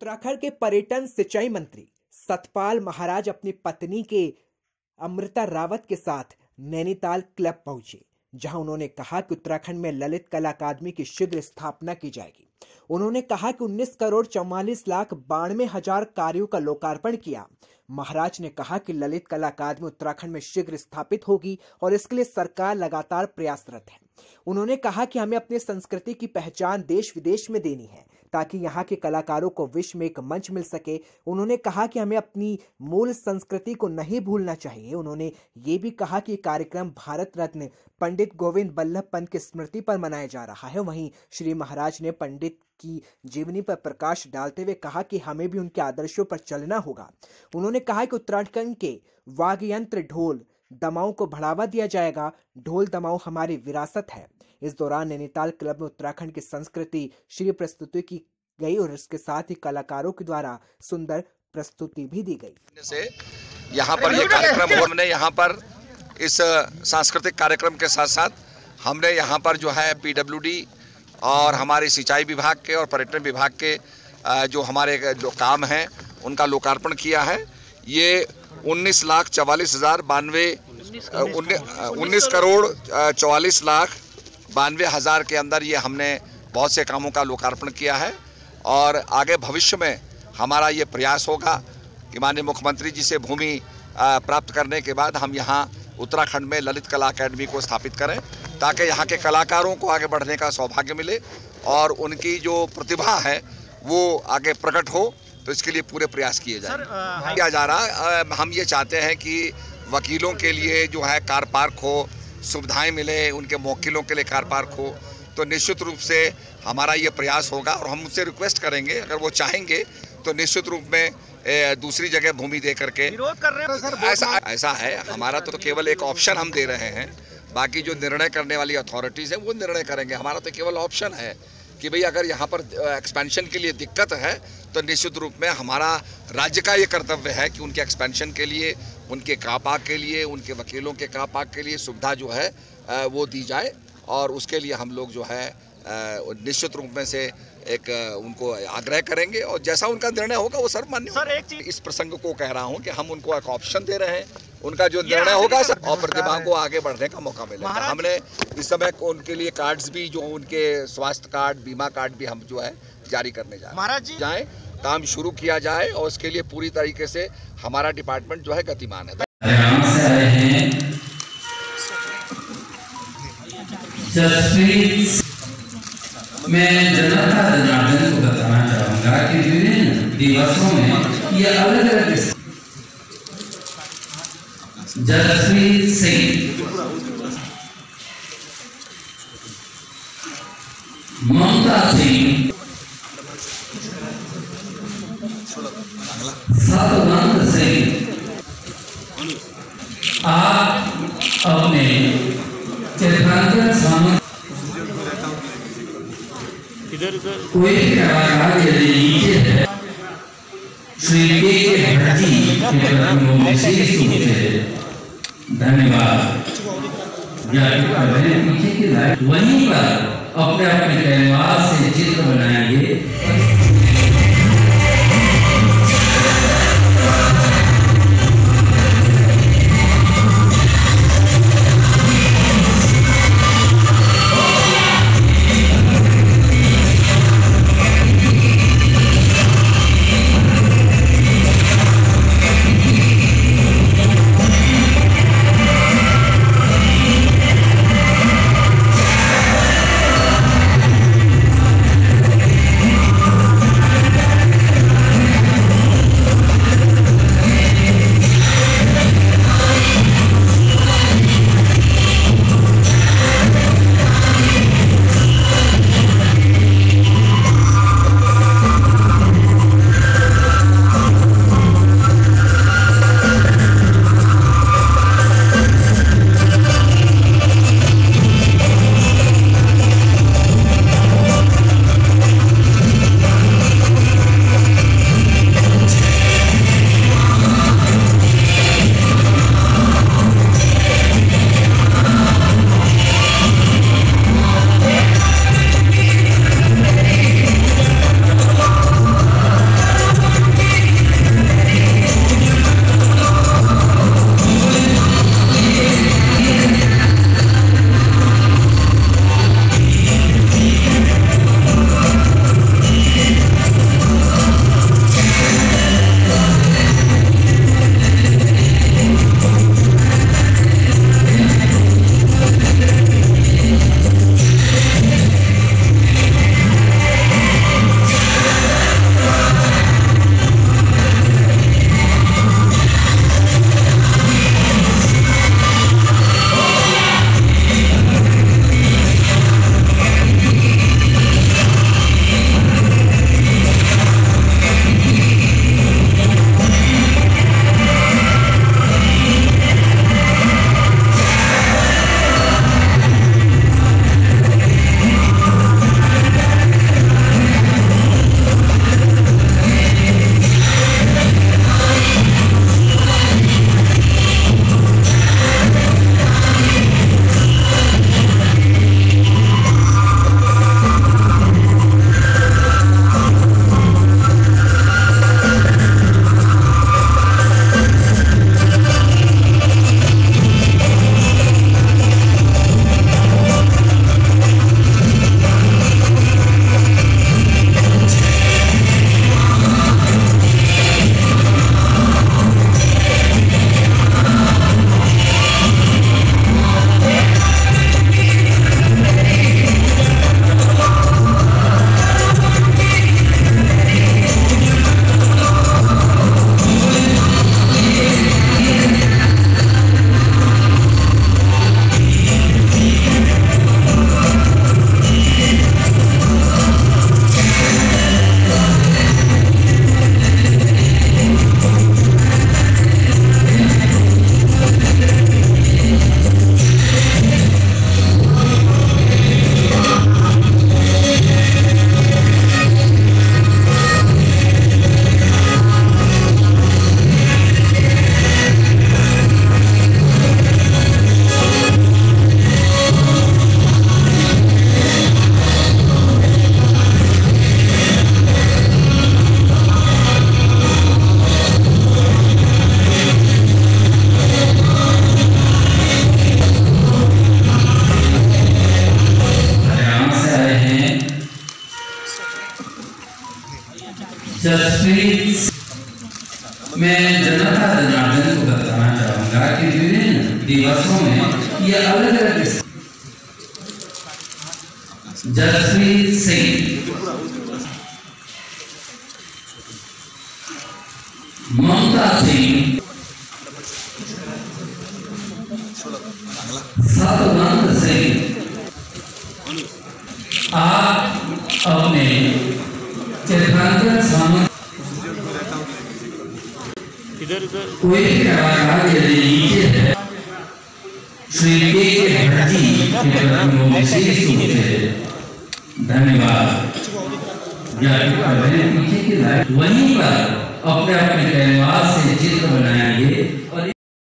उत्तराखंड के पर्यटन सिंचाई मंत्री सतपाल महाराज अपनी पत्नी के अमृता रावत के साथ नैनीताल क्लब पहुंचे, जहां उन्होंने कहा कि उत्तराखंड में ललित कला अकादमी की शीघ्र स्थापना की जाएगी। उन्होंने कहा कि 19 करोड़ 44,92,000 कार्यों का लोकार्पण किया। महाराज ने कहा कि ललित कला अकादमी उत्तराखंड में शीघ्र स्थापित होगी और इसके लिए सरकार लगातार प्रयासरत है। उन्होंने कहा कि हमें अपनी संस्कृति की पहचान देश विदेश में देनी है ताकि यहाँ के कलाकारों को विश्व में एक मंच मिल सके। उन्होंने कहा कि हमें अपनी मूल संस्कृति को नहीं भूलना चाहिए। उन्होंने ये भी कहा कि कार्यक्रम भारत रत्न पंडित गोविंद बल्लभ पंत की स्मृति पर मनाया जा रहा है। वहीं श्री महाराज ने पंडित की जीवनी पर प्रकाश डालते हुए कहा कि हमें भी उनके आदर्शों पर चलना होगा। उन्होंने कहा कि उत्तराखंड के वाद्य यंत्र ढोल दमाओं को बढ़ावा दिया जाएगा। ढोल दमाओं हमारी विरासत है। इस दौरान नैनीताल क्लब में उत्तराखंड की संस्कृति श्री प्रस्तुति की गई और इसके साथ ही कलाकारों के द्वारा सुंदर प्रस्तुति भी दी गई। से यहाँ पर ये कार्यक्रम हमने यहाँ पर इस सांस्कृतिक कार्यक्रम के साथ साथ हमने यहाँ पर जो है पीडब्ल्यूडी और हमारे सिंचाई विभाग के और पर्यटन विभाग के जो हमारे जो काम हैं उनका लोकार्पण किया है। ये 19 करोड़ 44,92,000 के अंदर ये हमने बहुत से कामों का लोकार्पण किया है और आगे भविष्य में हमारा ये प्रयास होगा कि माननीय मुख्यमंत्री जी से भूमि प्राप्त करने के बाद हम यहाँ उत्तराखंड में ललित कला अकादमी को स्थापित करें ताकि यहाँ के कलाकारों को आगे बढ़ने का सौभाग्य मिले और उनकी जो प्रतिभा है वो आगे प्रकट हो। तो इसके लिए पूरे प्रयास किए जाए किया जा रहा। हम ये चाहते हैं कि वकीलों के लिए जो है कार पार्क हो, सुविधाएं मिले, उनके मुवक्किलों के लिए कार पार्क हो। तो निश्चित रूप से हमारा ये प्रयास होगा और हम उनसे रिक्वेस्ट करेंगे अगर वो चाहेंगे तो निश्चित रूप में दूसरी जगह भूमि दे करके विरोध कर रहे हैं सर। ऐसा है। हमारा तो केवल एक ऑप्शन हम दे रहे हैं, बाकी जो निर्णय करने वाली अथॉरिटीज़ हैं वो निर्णय करेंगे। हमारा तो केवल ऑप्शन है कि भाई अगर यहाँ पर एक्सपेंशन के लिए दिक्कत है तो निश्चित रूप में हमारा राज्य का ये कर्तव्य है कि उनके एक्सपेंशन के लिए, उनके कार पार्क के लिए, उनके वकीलों के कार पार्क के लिए सुविधा जो है वो दी जाए और उसके लिए हम लोग जो है निश्चित रूप में से एक उनको आग्रह करेंगे और जैसा उनका निर्णय होगा वो सर्वमान्य। सर एक चीज इस प्रसंग को कह रहा हूँ कि हम उनको एक ऑप्शन दे रहे हैं, उनका जो निर्णय होगा और प्रतिभा को आगे बढ़ने का मौका मिलेगा। हमने इस समय उनके लिए कार्ड्स भी जो उनके स्वास्थ्य कार्ड, बीमा कार्ड भी हम जो है जारी करने जा रहे हैं। जाए काम शुरू किया जाए और उसके लिए पूरी तरीके से हमारा डिपार्टमेंट जो है गतिमान है। मैं जनता जनार्दन को बताना चाहूँगा कि विभिन्न दिवसों में ये अलग अलग जसप्रीत सिंह, ममता सिंह, सतवंत सिंह, आप अपने चित्रांकन सामग्री कोई कलाकार यदि नीचे है श्री के भट्टी के विशेष रूप से धन्यवाद ज्ञापित कर रहे हैं। पीछे की लाइट वहीं पर अपने अपने कैनवास से चित्र बनाएंगे। जसप्रीत, मैं जनता जनार्दन को बताना चाहूंगा कि विभिन्न दिवसों में ये अलग अलग जसप्रीत सिंह, ममता सिंह, सतवंत सिंह, आप अपने चित्रांकन सामग्री कोई भी कलाकार यदि नीचे है, श्री के भट्टी के प्रति विशेष रूप से धन्यवाद ज्ञापित कर रहे हैं। पीछे की लाइट वहीं पर अपने अपने कैनवास से चित्र बनाएंगे और